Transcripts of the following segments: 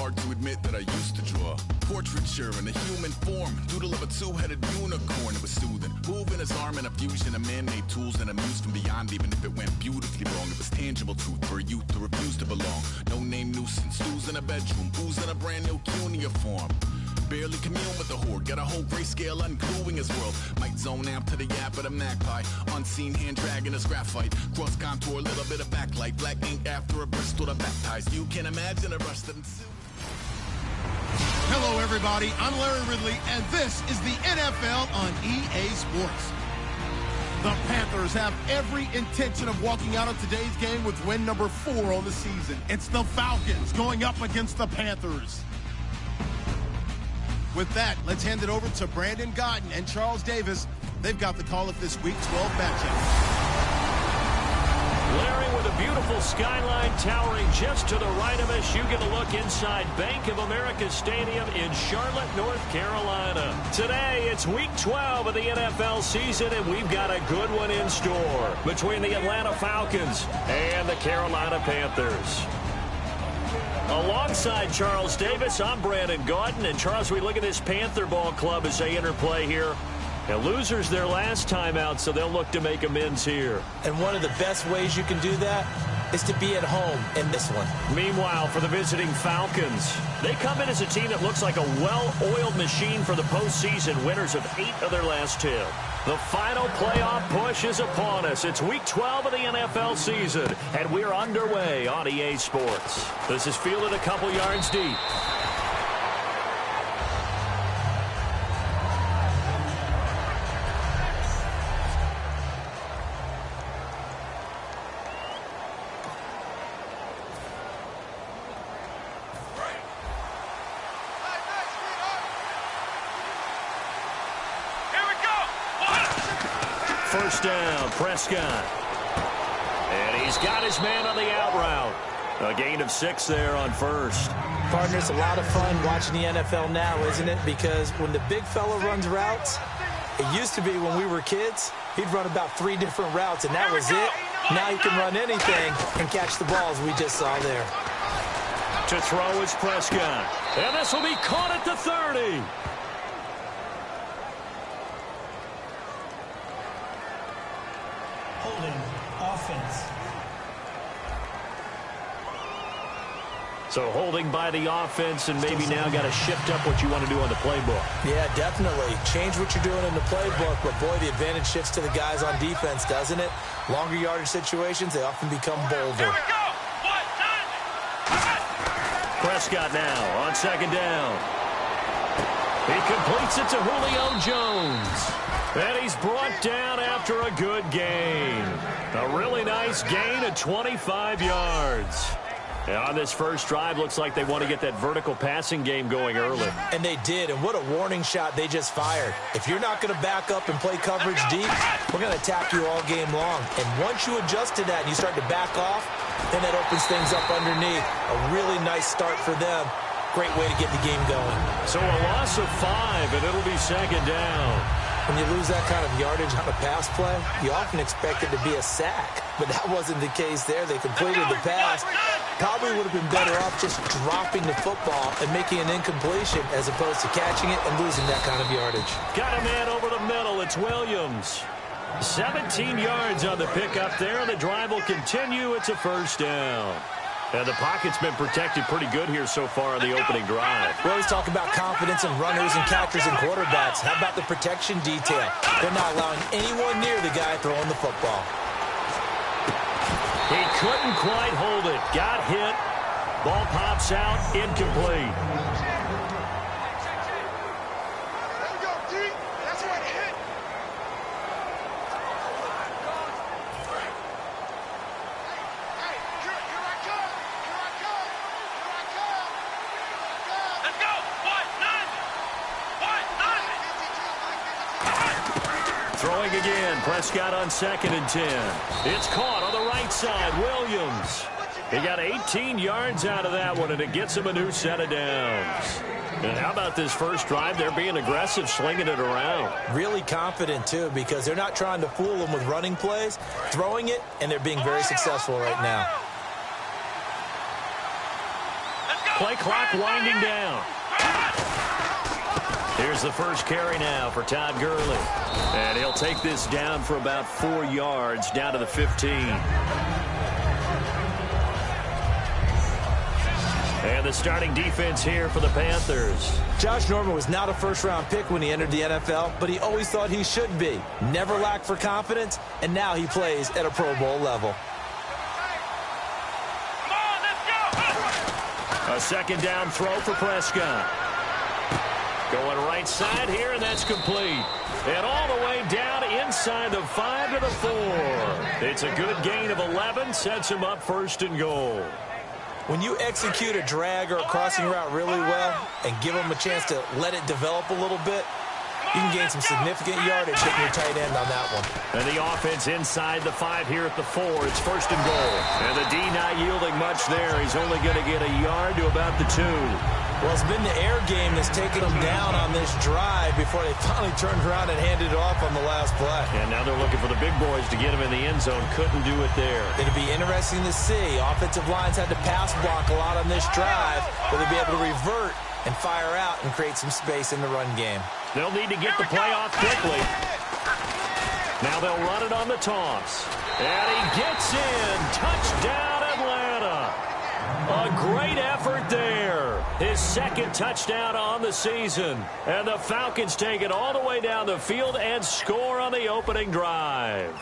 hard to admit that I used to draw. Portraiture in a human form, doodle of a two-headed unicorn. It was soothing, moving his arm in a fusion of man-made tools and a muse from beyond. Even if it went beautifully wrong, it was tangible truth for a youth to refuse to belong. No-name nuisance, who's in a bedroom, who's in a brand new cuneiform. Barely commune with the horde, got a whole grayscale ungluing his world. Might zone out to the yap of the magpie, unseen hand dragging his graphite. Cross contour, little bit of backlight, black ink after a Bristol to baptize. You can imagine a rush that ensued. Hello, everybody. I'm Larry Ridley, and this is the NFL on EA Sports. The Panthers have every intention of walking out of today's game with win number 4 on the season. It's the Falcons going up against the Panthers. With that, let's hand it over to Brandon Gaudin and Charles Davis. They've got the call of this Week 12 matchup. Larry, with a beautiful skyline towering just to the right of us, you get a look inside Bank of America Stadium in Charlotte, North Carolina. Today, it's Week 12 of the NFL season, and we've got a good one in store between the Atlanta Falcons and the Carolina Panthers. Alongside Charles Davis, I'm Brandon Gaudin. And Charles, we look at this Panther ball club as they interplay here. And losers their last time out, so they'll look to make amends here. And one of the best ways you can do that is to be at home in this one. Meanwhile, for the visiting Falcons, they come in as a team that looks like a well-oiled machine for the postseason, winners of 8 of their last 10. The final playoff push is upon us. It's Week 12 of the NFL season, and we're underway on EA Sports. This is fielded a couple yards deep. First down, Prescott. And he's got his man on the out route. A gain of 6 there on first. Partner, it's a lot of fun watching the NFL now, isn't it? Because when the big fella runs routes, it used to be when we were kids, he'd run about 3 different routes, and that was it. Now he can run anything and catch the balls we just saw there. To throw is Prescott. And this will be caught at the 30. Offense. So holding by the offense, and maybe now got to shift up what you want to do on the playbook. Yeah, definitely. Change what you're doing in the playbook, but boy, the advantage shifts to the guys on defense, doesn't it? Longer yardage situations, they often become bolder. Here we go. Prescott now on second down. He completes it to Julio Jones. And he's brought down after a good gain. A really nice gain of 25 yards. And on this first drive, looks like they want to get that vertical passing game going early. And they did, and what a warning shot they just fired. If you're not going to back up and play coverage deep, we're going to attack you all game long. And once you adjust to that and you start to back off, then that opens things up underneath. A really nice start for them. Great way to get the game going. So a loss of 5, and it'll be second down. When you lose that kind of yardage on a pass play, you often expect it to be a sack. But that wasn't the case there. They completed the pass. Probably would have been better off just dropping the football and making an incompletion as opposed to catching it and losing that kind of yardage. Got a man over the middle. It's Williams. 17 yards on the pickup there, and the drive will continue. It's a first down. And the pocket's been protected pretty good here so far on the opening drive. We always talk about confidence in runners and catchers and quarterbacks. How about the protection detail? They're not allowing anyone near the guy throwing the football. He couldn't quite hold it. Got hit. Ball pops out. Incomplete. Throwing again, Prescott on 2nd and 10. It's caught on the right side, Williams. He got 18 yards out of that one, and it gets him a new set of downs. And how about this first drive? They're being aggressive, slinging it around. Really confident, too, because they're not trying to fool them with running plays, throwing it, and they're being very successful right now. Let's go! Play clock winding down. Here's the first carry now for Todd Gurley. And he'll take this down for about 4 yards, down to the 15. And the starting defense here for the Panthers. Josh Norman was not a first-round pick when he entered the NFL, but he always thought he should be. Never lacked for confidence, and now he plays at a Pro Bowl level. A second down throw for Prescott. Going right side here, and that's complete. And all the way down inside the 5 to the 4. It's a good gain of 11, sets him up first and goal. When you execute a drag or a crossing route really well and give them a chance to let it develop a little bit, you can gain some significant yardage hitting your tight end on that one. And the offense inside the 5 here at the 4. It's first and goal. And the D not yielding much there. He's only going to get a yard to about the 2. Well, it's been the air game that's taken them down on this drive before they finally turned around and handed it off on the last play. And now they're looking for the big boys to get him in the end zone. Couldn't do it there. It'll be interesting to see. Offensive lines had to pass block a lot on this drive. Will they be able to revert and fire out and create some space in the run game? They'll need to get the play off quickly. Now they'll run it on the toss. And he gets in. Touchdown, Atlanta. A great effort there. His second touchdown on the season. And the Falcons take it all the way down the field and score on the opening drive.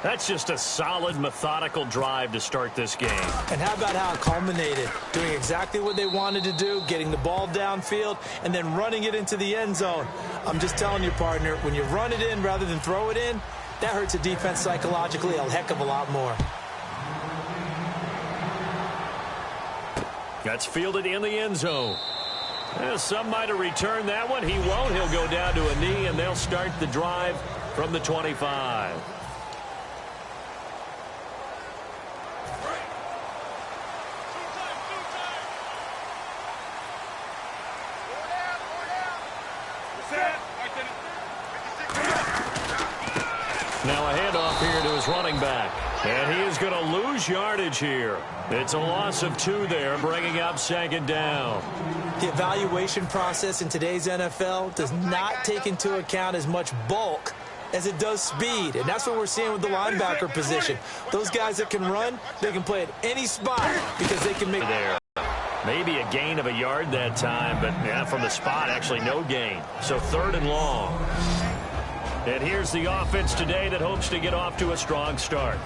That's just a solid, methodical drive to start this game. And how about how it culminated? Doing exactly what they wanted to do, getting the ball downfield, and then running it into the end zone. I'm just telling you, partner, when you run it in rather than throw it in, that hurts a defense psychologically a heck of a lot more. That's fielded in the end zone. Some might have returned that one. He won't. He'll go down to a knee, and they'll start the drive from the 25. Now a handoff here to his running back. And he is going to lose yardage here. It's a loss of 2 there, bringing up second down. The evaluation process in today's NFL does not take into account as much bulk as it does speed. And that's what we're seeing with the linebacker position. Those guys that can run, they can play at any spot because they can make there. Maybe a gain of a yard that time, but yeah, from the spot, actually no gain. So 3rd and long. And here's the offense today that hopes to get off to a strong start.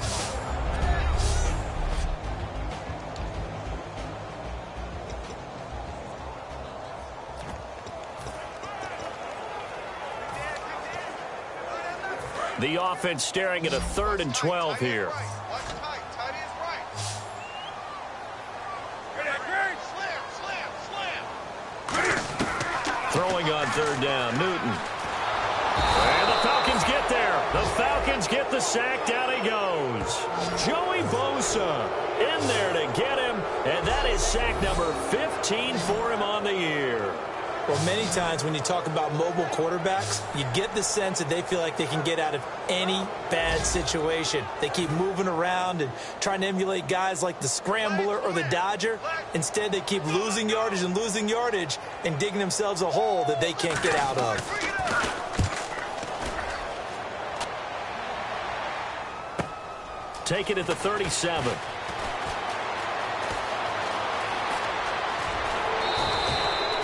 The offense staring at a 3rd and 12 here. Throwing on 3rd down, Newton. And the Falcons get there. The Falcons get the sack. Down he goes. Joey Bosa in there to get him. And that is sack number 15 for him on the year. Well, many times when you talk about mobile quarterbacks, you get the sense that they feel like they can get out of any bad situation. They keep moving around and trying to emulate guys like the Scrambler or the Dodger. Instead, they keep losing yardage and digging themselves a hole that they can't get out of. Take it at the 37.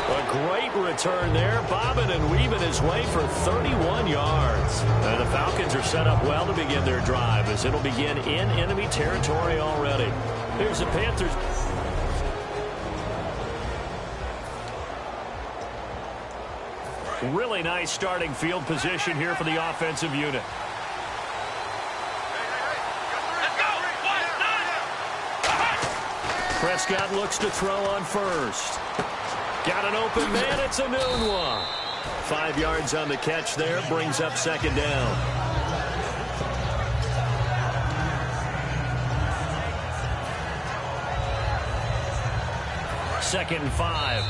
A great return there, bobbing and weaving his way for 31 yards. And the Falcons are set up well to begin their drive as it'll begin in enemy territory already. Here's the Panthers. Really nice starting field position here for the offensive unit. Prescott looks to throw on first. Got an open man. It's a Nunwa. 5 yards on the catch there. Brings up second down. Second and 5.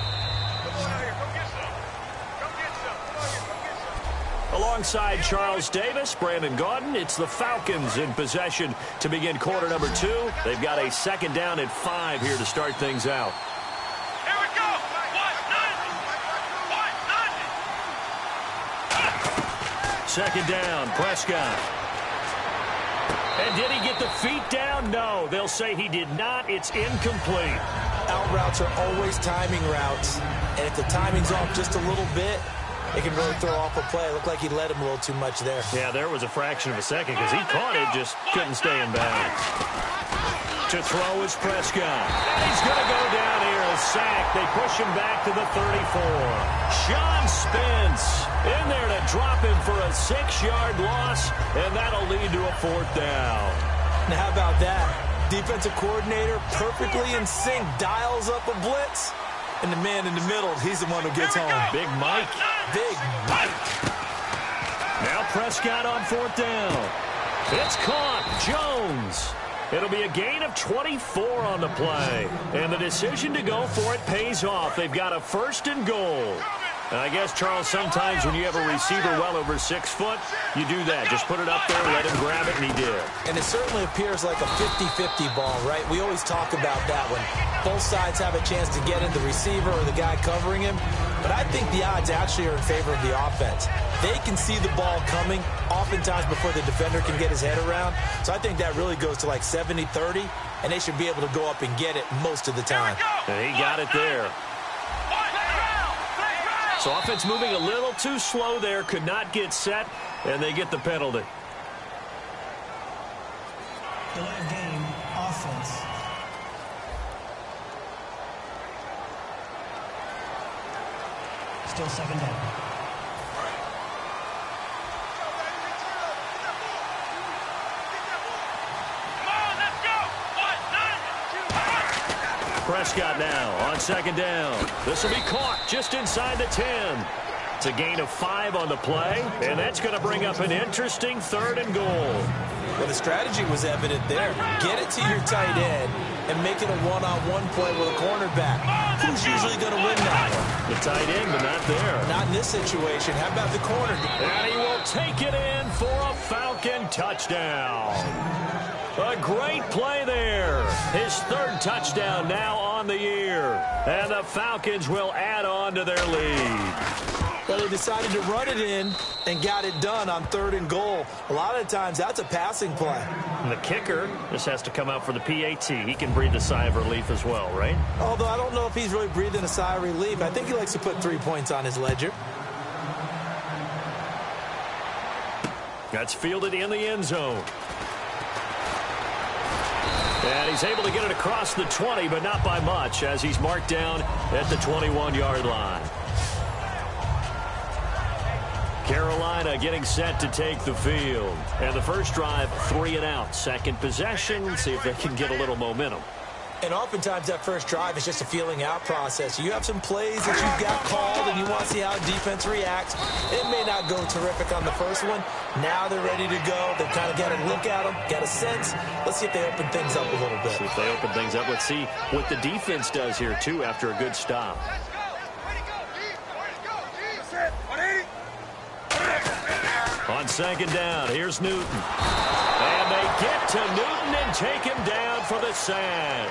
Alongside Charles Davis, Brandon Gaudin, it's the Falcons in possession to begin quarter number 2. They've got a second down at 5 here to start things out. second down. Prescott. And did he get the feet down? No, they'll say he did not. It's incomplete. Out routes are always timing routes, and if the timing's off just a little bit, it can really throw off a play. It looked like he let him a little too much there. Yeah, there was a fraction of a second because he caught it, just couldn't stay in bounds. To throw is Prescott. And he's going to go down here, a sack. They push him back to the 34. Sean Spence in there to drop him for a 6-yard loss, and that'll lead to a 4th down. Now, how about that? Defensive coordinator perfectly in sync, dials up a blitz, and the man in the middle, he's the one who gets home. Big Mike. Big Mike. Now Prescott on 4th down. It's caught. Jones. It'll be a gain of 24 on the play. And the decision to go for it pays off. They've got a 1st and goal. And I guess, Charles, sometimes when you have a receiver well over 6 foot, you do that. Just put it up there, let him grab it, and he did. And it certainly appears like a 50-50 ball, right? We always talk about that when both sides have a chance to get in, the receiver or the guy covering him. But I think the odds actually are in favor of the offense. They can see the ball coming oftentimes before the defender can get his head around. So I think that really goes to like 70-30, and they should be able to go up and get it most of the time. And he got it there. So offense moving a little too slow there, could not get set, and they get the penalty. Delay of game, offense. Still second down. Prescott now on 2nd down. This will be caught just inside the 10. It's a gain of 5 on the play, and that's going to bring up an interesting 3rd and goal. Well, the strategy was evident there. Get it to your tight end and make it a one-on-one play with a cornerback. Who's usually going to win that one? The tight end, but not there. Not in this situation. How about the corner? And he will take it in for a Falcon touchdown. A great play there. His 3rd touchdown now on the year. And the Falcons will add on to their lead. Well, they decided to run it in and got it done on 3rd and goal. A lot of times, that's a passing play. And the kicker just has to come out for the PAT. He can breathe a sigh of relief as well, right? Although I don't know if he's really breathing a sigh of relief. I think he likes to put 3 points on his ledger. That's fielded in the end zone. And he's able to get it across the 20, but not by much, as he's marked down at the 21-yard line. Carolina getting set to take the field. And the first drive, 3 and out. Second possession, see if they can get a little momentum. And oftentimes that first drive is just a feeling out process. You have some plays that you've got called and you want to see how defense reacts. It may not go terrific on the first one. Now they're ready to go. They've kind of got a look at them, got a sense. Let's see if they open things up a little bit. See if they open things up. Let's see what the defense does here, too, after a good stop. On 2nd down, here's Newton. And they get to Newton and take him down for the sack.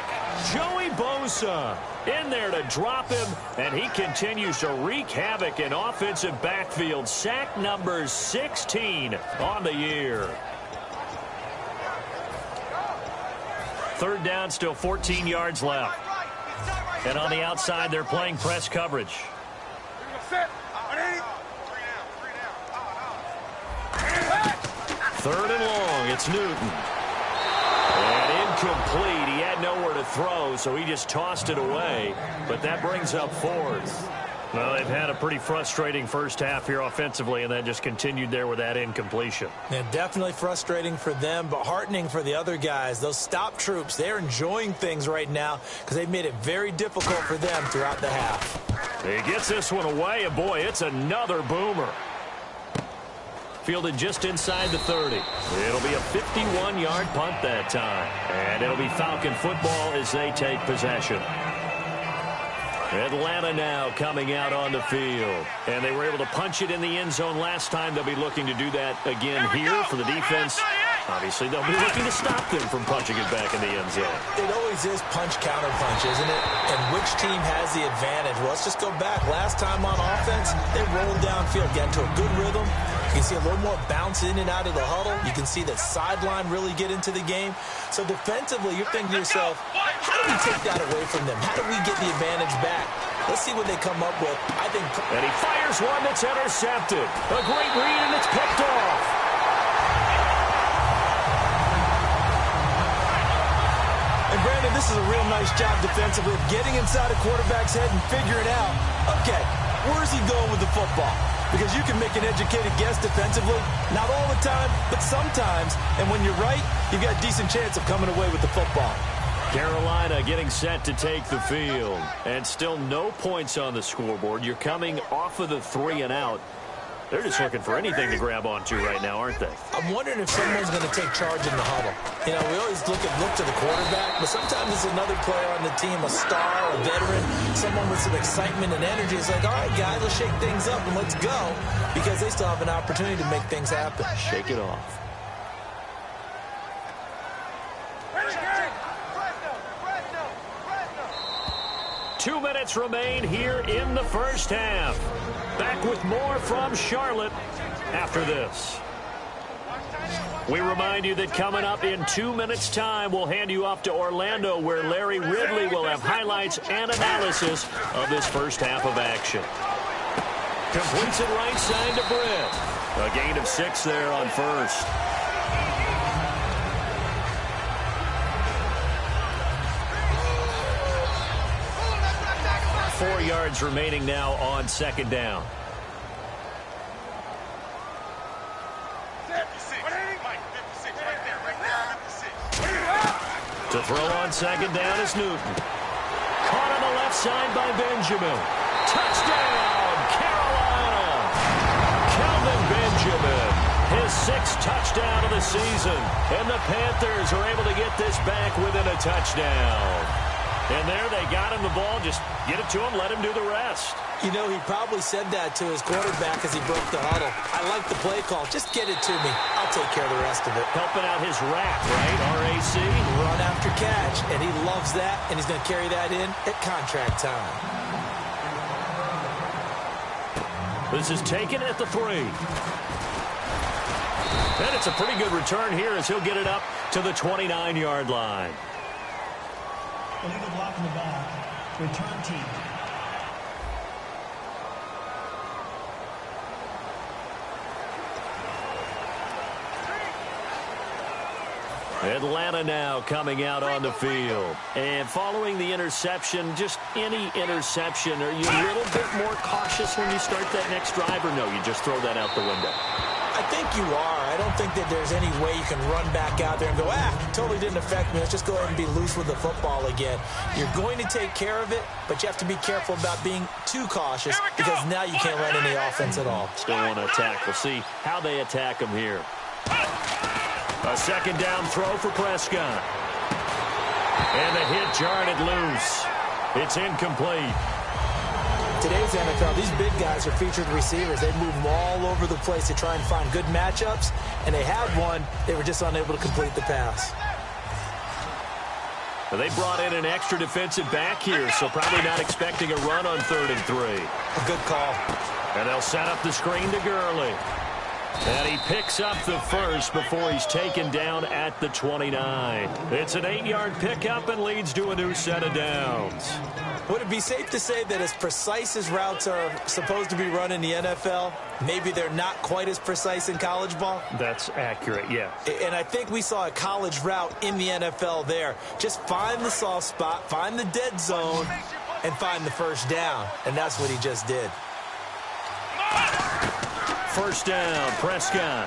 Joey Bosa in there to drop him, and he continues to wreak havoc in offensive backfield. Sack number 16 on the year. 3rd down, still 14 yards left. And on the outside, they're playing press coverage. 3rd and long, it's Newton. And incomplete. He had nowhere to throw, so he just tossed it away. But that brings up 4th. Well, they've had a pretty frustrating first half here offensively, and that just continued there with that incompletion. Yeah, definitely frustrating for them, but heartening for the other guys. Those stop troops, they're enjoying things right now because they've made it very difficult for them throughout the half. He gets this one away, and boy, it's another boomer. Fielded just inside the 30. It'll be a 51-yard punt that time. And it'll be Falcon football as they take possession. Atlanta now coming out on the field. And they were able to punch it in the end zone last time. They'll be looking to do that again here for the defense. Obviously, they'll be looking to stop them from punching it back in the end zone. It always is punch-counter-punch, isn't it? And which team has the advantage? Well, let's just go back. Last time on offense, they rolled downfield, got into a good rhythm, You can see a little more bounce in and out of the huddle. You can see the sideline really get into the game. So defensively, you're thinking to yourself, how do we take that away from them? How do we get the advantage back? Let's see what they come up with. And he fires one that's intercepted. A great read, and it's picked off. And Brandon, this is a real nice job defensively of getting inside a quarterback's head and figuring out, okay, where's he going with the football? Because you can make an educated guess defensively, not all the time, but sometimes. And when you're right, you've got a decent chance of coming away with the football. Carolina getting set to take the field. And still no points on the scoreboard. You're coming off of the 3 and out. They're just looking for anything to grab onto right now, aren't they? I'm wondering if someone's going to take charge in the huddle. You know, we always look to the quarterback, but sometimes it's another player on the team, a star, a veteran, someone with some excitement and energy. It's like, all right, guys, let's shake things up and let's go, because they still have an opportunity to make things happen. Shake it off. Two minutes remain here in the first half. Back with more from Charlotte after this. We remind you that coming up in 2 minutes' time, we'll hand you off to Orlando, where Larry Ridley will have highlights and analysis of this first half of action. Completes it right side to Britt. A gain of 6 there on first. 4 yards remaining now on second down. To throw on second down is Newton. Caught on the left side by Benjamin. Touchdown, Carolina! Kelvin Benjamin, his 6th touchdown of the season. And the Panthers are able to get this back within a touchdown. And there they got him the ball. Just get it to him, let him do the rest. You know, he probably said that to his quarterback as he broke the huddle. I like the play call. Just get it to me. I'll take care of the rest of it. Helping out his rack, right? RAC. Run after catch. And he loves that. And he's going to carry that in at contract time. This is taken at the 3. And it's a pretty good return here as he'll get it up to the 29-yard line. Illegal block in the back. Return team. Atlanta now coming out on the field. And following the interception, just any interception, are you a little bit more cautious when you start that next drive, or no, you just throw that out the window? I think you are. I don't think that there's any way you can run back out there and go, totally didn't affect me. Let's just go ahead and be loose with the football again. You're going to take care of it, but you have to be careful about being too cautious, because now you can't run any offense at all. Still want to attack. We'll see how they attack him here. A second down throw for Prescott. And the hit jarred it loose. It's incomplete. Today's NFL, these big guys are featured receivers. They move them all over the place to try and find good matchups, and they had one. They were just unable to complete the pass. Well, they brought in an extra defensive back here, so probably not expecting a run on 3rd and 3. A good call. And they'll set up the screen to Gurley. And he picks up the first before he's taken down at the 29. It's an 8-yard pickup and leads to a new set of downs. Would it be safe to say that as precise as routes are supposed to be run in the NFL, maybe they're not quite as precise in college ball? That's accurate, yeah. And I think we saw a college route in the NFL there. Just find the soft spot, find the dead zone, and find the first down. And that's what he just did. First down, Prescott.